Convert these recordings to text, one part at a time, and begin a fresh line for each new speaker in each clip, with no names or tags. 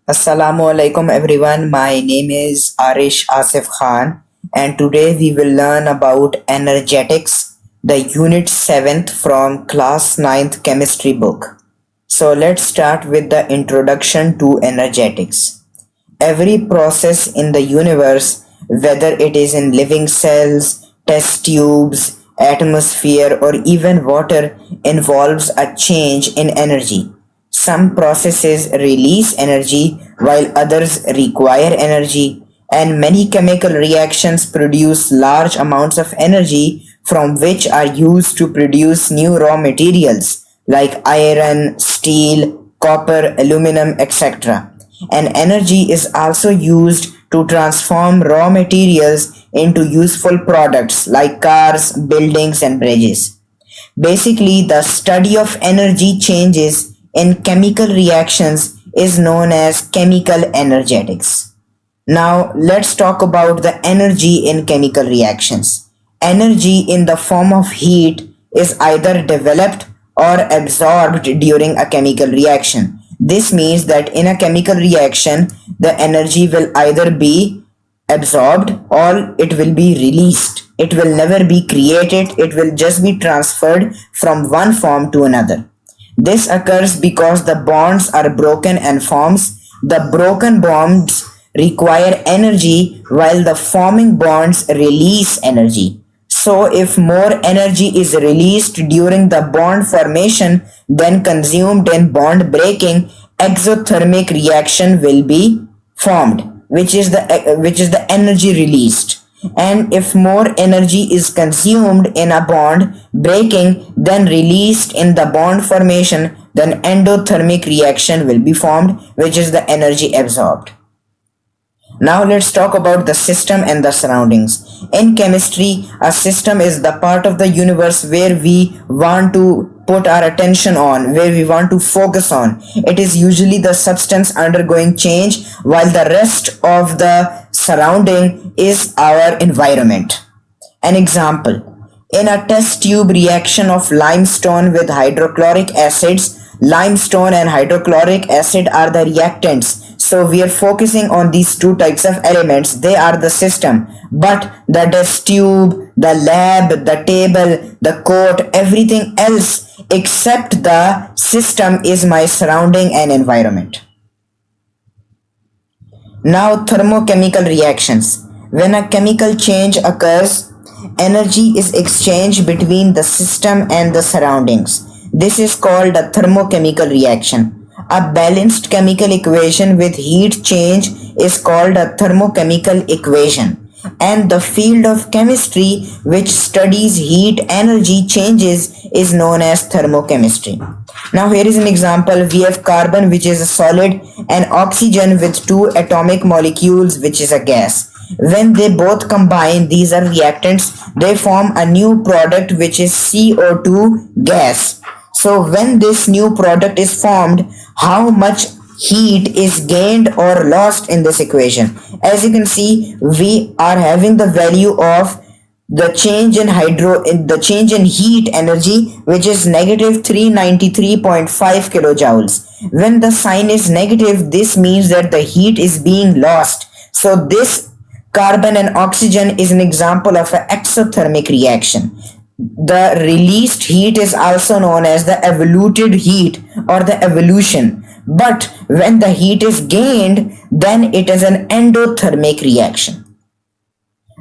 Assalamu alaikum everyone. My name is Arish Asif Khan and today we will learn about energetics, the unit 7th from class ninth chemistry book. So let's start with the introduction to energetics. Every process in the universe, whether it is in living cells, test tubes, atmosphere, or even water, involves a change in energy. Some processes release energy while others require energy, and many chemical reactions produce large amounts of energy from which are used to produce new raw materials like iron, steel, copper, aluminum, etc. And energy is also used to transform raw materials into useful products like cars, buildings, and bridges. Basically, the study of energy changes in chemical reactions is known as chemical energetics. Now, let's talk about the energy in chemical reactions. Energy in the form of heat is either developed or absorbed during a chemical reaction. This means that in a chemical reaction, the energy will either be absorbed or it will be released. It will never be created, it will just be transferred from one form to another. This occurs because the bonds are broken and forms. The broken bonds require energy while the forming bonds release energy. So, if more energy is released during the bond formation than consumed in bond breaking, exothermic reaction will be formed, which is the energy released. And if more energy is consumed in a bond breaking than released in the bond formation, then endothermic reaction will be formed, which is the energy absorbed. Now let's talk about the system and the surroundings. In chemistry, a system is the part of the universe where we want to put our attention on, where we want to focus on. It is usually the substance undergoing change, while the rest of the surrounding is our environment. An example: in a test tube reaction of limestone with hydrochloric acids, limestone and hydrochloric acid are the reactants. So we are focusing on these two types of elements. They are the system. But the test tube, the lab, the table, the court, everything else except the system is my surrounding and environment. Now, thermochemical reactions. When a chemical change occurs, energy is exchanged between the system and the surroundings. This is called a thermochemical reaction. A balanced chemical equation with heat change is called a thermochemical equation. And the field of chemistry which studies heat energy changes is known as thermochemistry. Now here is an example. We have carbon, which is a solid, and oxygen with two atomic molecules, which is a gas. When they both combine, these are reactants, they form a new product, which is CO2 gas. So when this new product is formed, how much heat is gained or lost in this equation? As you can see, we are having the value of the change in heat energy, which is negative 393.5 kilojoules. When the sign is negative, this means that the heat is being lost. So this carbon and oxygen is an example of an exothermic reaction. The released heat is also known as the evoluted heat or the evolution. But when the heat is gained, then it is an endothermic reaction.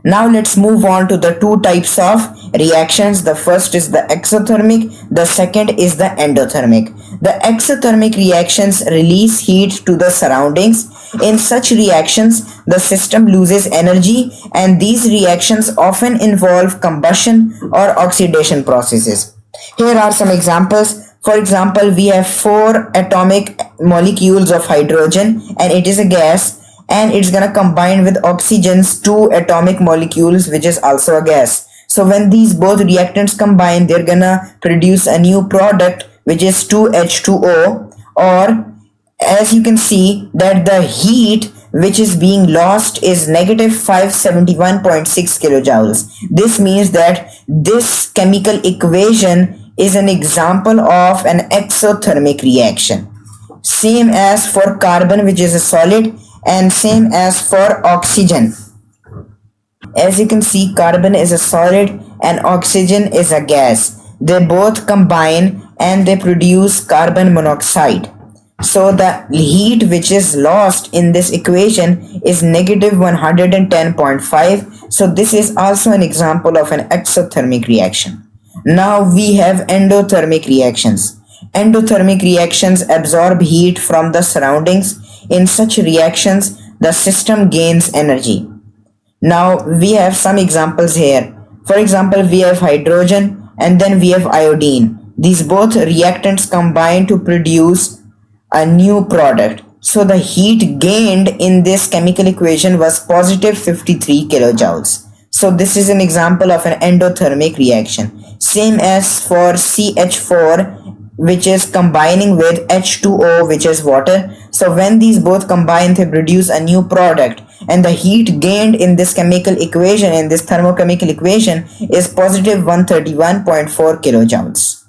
Now let's move on to the two types of reactions. The first is the exothermic, the second is the endothermic. The exothermic reactions release heat to the surroundings. In such reactions, the system loses energy, and these reactions often involve combustion or oxidation processes. Here are some examples. For example, we have four atomic molecules of hydrogen, and it is a gas, and it's gonna combine with oxygen's two atomic molecules, which is also a gas. So when these both reactants combine, they're gonna produce a new product, which is 2H2O. Or as you can see that the heat which is being lost is negative 571.6 kilojoules. This means that this chemical equation is an example of an exothermic reaction. same as for carbon, which is a solid, and same as for oxygen. As you can see, carbon is a solid and oxygen is a gas. They both combine and they produce carbon monoxide. So the heat which is lost in this equation is negative 110.5. So this is also an example of an exothermic reaction. Now we have endothermic reactions. Endothermic reactions absorb heat from the surroundings. In such reactions, the system gains energy. Now we have some examples here. For example, we have hydrogen and then we have iodine. These both reactants combine to produce a new product. So the heat gained in this chemical equation was positive 53 kilojoules. So this is an example of an endothermic reaction. Same as for CH4, which is combining with H2O, which is water. So when these both combine, they produce a new product, and the heat gained in this chemical equation, in this thermochemical equation, is positive 131.4 kilojoules.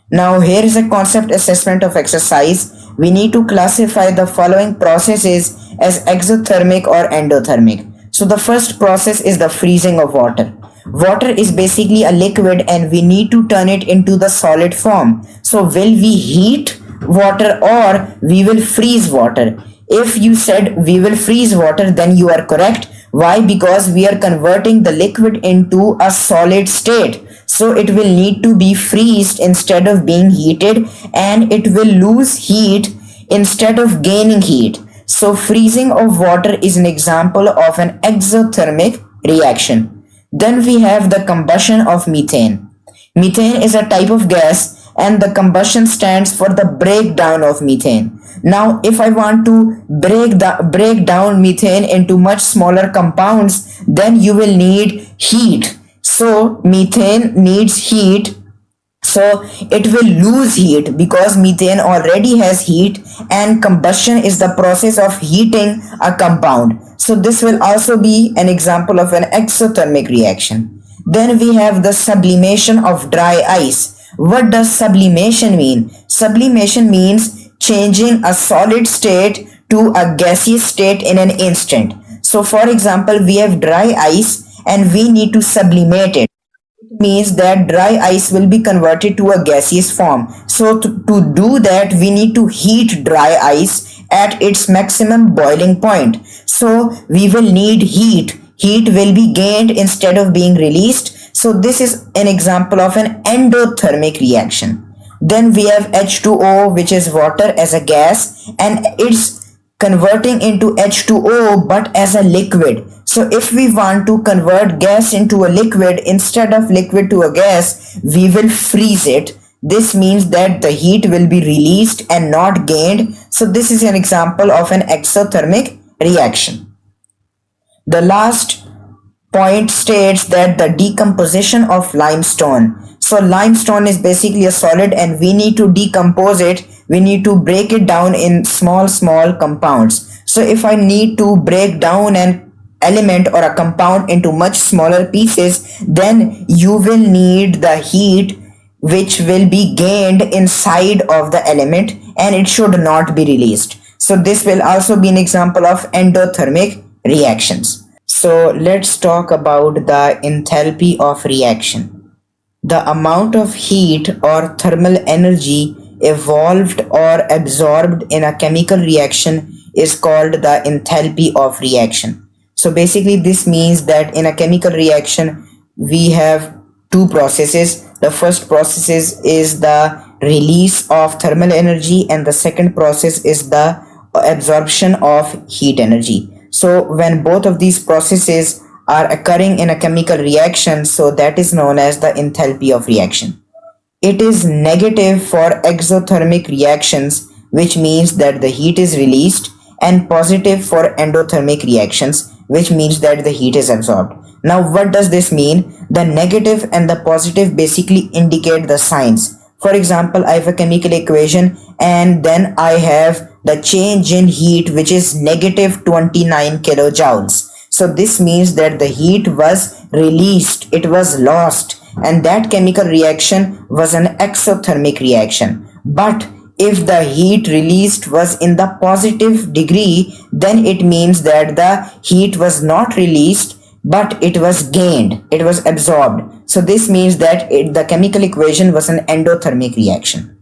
Now here is a concept assessment of exercise. We need to classify the following processes as exothermic or endothermic. So the first process is the freezing of water. Water is basically a liquid and we need to turn it into the solid form. So will we heat water or we will freeze water? If you said we will freeze water, then you are correct. Why? Because we are converting the liquid into a solid state. So it will need to be freezed instead of being heated, and it will lose heat instead of gaining heat. So freezing of water is an example of an exothermic reaction. Then we have the combustion of methane. Methane is a type of gas and the combustion stands for the breakdown of methane. Now if I want to break down methane into much smaller compounds, then you will need heat. So methane needs heat. So it will lose heat because methane already has heat, and combustion is the process of heating a compound. So this will also be an example of an exothermic reaction. Then we have the sublimation of dry ice. What does sublimation mean? Sublimation means changing a solid state to a gaseous state in an instant. So for example, we have dry ice and we need to sublimate it. Means that dry ice will be converted to a gaseous form. So to do that, we need to heat dry ice at its maximum boiling point. So we will need heat. Heat will be gained instead of being released. So this is an example of an endothermic reaction. Then we have H2O, which is water as a gas, and it's converting into H2O but as a liquid. So if we want to convert gas into a liquid instead of liquid to a gas, we will freeze it. This means that the heat will be released and not gained. So this is an example of an exothermic reaction. The last point states that the decomposition of limestone. So limestone is basically a solid and we need to decompose it. We need to break it down in small compounds. So if I need to break down an element or a compound into much smaller pieces, then you will need the heat which will be gained inside of the element and it should not be released. So this will also be an example of endothermic reactions. So let's talk about the enthalpy of reaction. The amount of heat or thermal energy evolved or absorbed in a chemical reaction is called the enthalpy of reaction. So basically this means that in a chemical reaction we have two processes. The first process is the release of thermal energy and the second process is the absorption of heat energy. So when both of these processes are occurring in a chemical reaction, so that is known as the enthalpy of reaction. It is negative for exothermic reactions, which means that the heat is released, and positive for endothermic reactions, which means that the heat is absorbed. Now what does this mean? The negative and the positive basically indicate the signs. For example, I have a chemical equation and then I have the change in heat, which is negative 29 kilojoules. So this means that the heat was released, it was lost, and that chemical reaction was an exothermic reaction. But If the heat released was in the positive degree, then it means that the heat was not released but it was gained, it was absorbed. So this means that the chemical equation was an endothermic reaction.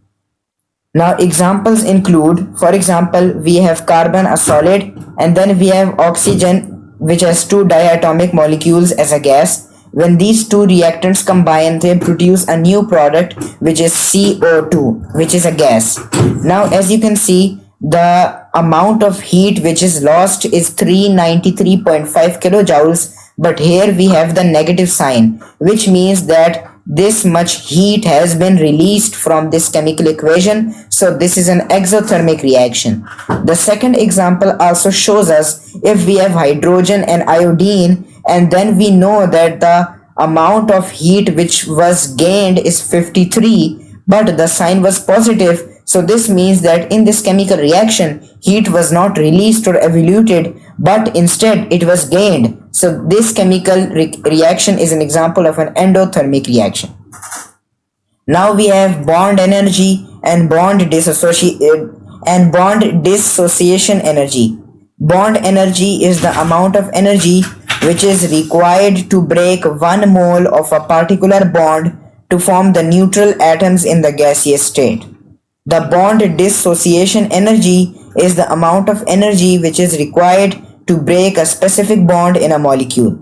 Now examples include, for example, we have carbon, a solid, and then we have oxygen, which has two diatomic molecules as a gas. When these two reactants combine, they produce a new product, which is CO2, which is a gas. Now as you can see, the amount of heat which is lost is 393.5 kilojoules, but here we have the negative sign, which means that this much heat has been released from this chemical equation. So this is an exothermic reaction. The second example also shows us, if we have hydrogen and iodine, and then we know that the amount of heat which was gained is 53, but the sign was positive. So this means that in this chemical reaction, heat was not released or evaluated, but instead it was gained. So this chemical reaction is an example of an endothermic reaction. Now we have bond energy and bond dissociation energy. Bond energy is the amount of energy which is required to break 1 mole of a particular bond to form the neutral atoms in the gaseous state. The bond dissociation energy is the amount of energy which is required to break a specific bond in a molecule.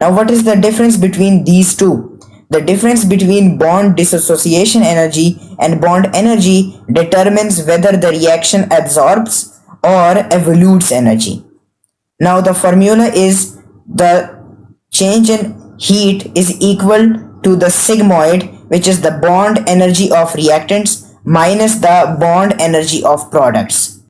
Now what is the difference between these two? The difference between bond dissociation energy and bond energy determines whether the reaction absorbs or evolutes energy. Now the formula is the change in heat is equal to the sigmoid, which is the bond energy of reactants, minus the bond energy of products.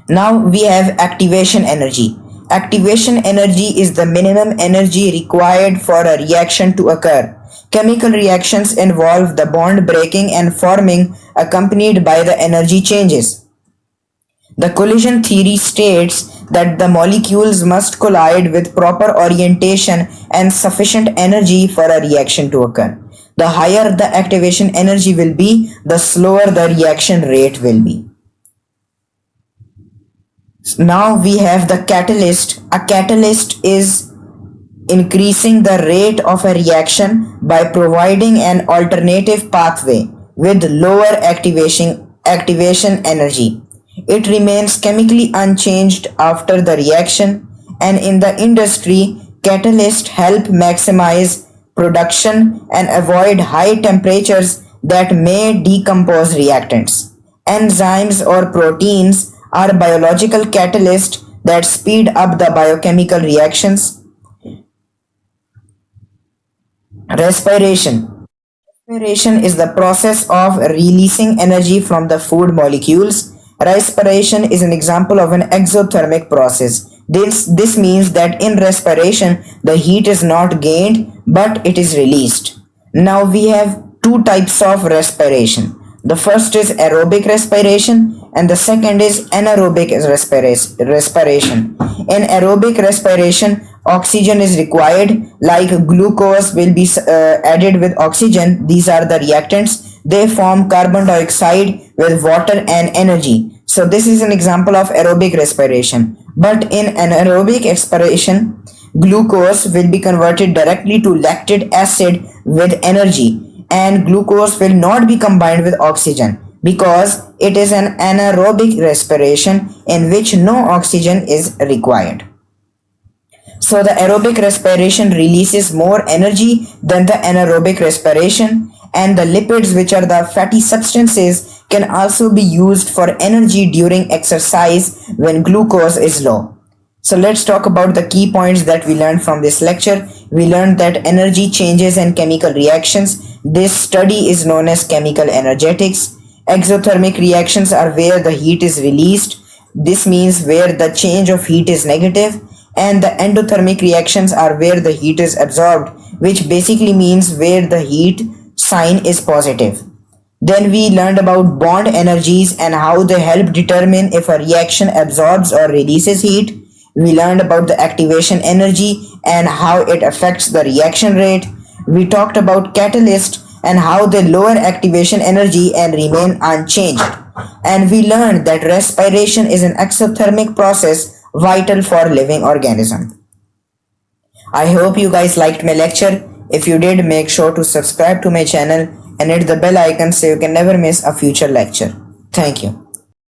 Now we have activation energy. Activation energy is the minimum energy required for a reaction to occur. Chemical reactions involve the bond breaking and forming accompanied by the energy changes. The collision theory states that the molecules must collide with proper orientation and sufficient energy for a reaction to occur. The higher the activation energy will be, the slower the reaction rate will be. Now we have the catalyst. A catalyst is increasing the rate of a reaction by providing an alternative pathway with lower activation energy. It remains chemically unchanged after the reaction, and in the industry, catalysts help maximize production and avoid high temperatures that may decompose reactants. Enzymes or proteins are biological catalysts that speed up the biochemical reactions. Respiration. Respiration is the process of releasing energy from the food molecules. Respiration is an example of an exothermic process. This means that in respiration, the heat is not gained, but it is released. Now we have two types of respiration. The first is aerobic respiration and the second is anaerobic respiration. In aerobic respiration, oxygen is required, like glucose will be added with oxygen. These are the reactants. They form carbon dioxide with water and energy. So this is an example of aerobic respiration. But in anaerobic respiration, glucose will be converted directly to lactic acid with energy, and glucose will not be combined with oxygen because it is an anaerobic respiration in which no oxygen is required. So the aerobic respiration releases more energy than the anaerobic respiration, and the lipids, which are the fatty substances, can also be used for energy during exercise when glucose is low. So let's talk about the key points that we learned from this lecture. We learned that energy changes in chemical reactions. This study is known as chemical energetics. Exothermic reactions are where the heat is released. This means where the change of heat is negative. And the endothermic reactions are where the heat is absorbed, which basically means where the heat sign is positive. Then we learned about bond energies and how they help determine if a reaction absorbs or releases heat. We learned about the activation energy and how it affects the reaction rate. We talked about catalyst and how they lower activation energy and remain unchanged. And we learned that respiration is an exothermic process vital for living organism. I hope you guys liked my lecture. If you did, make sure to subscribe to my channel and hit the bell icon so you can never miss a future lecture. Thank you.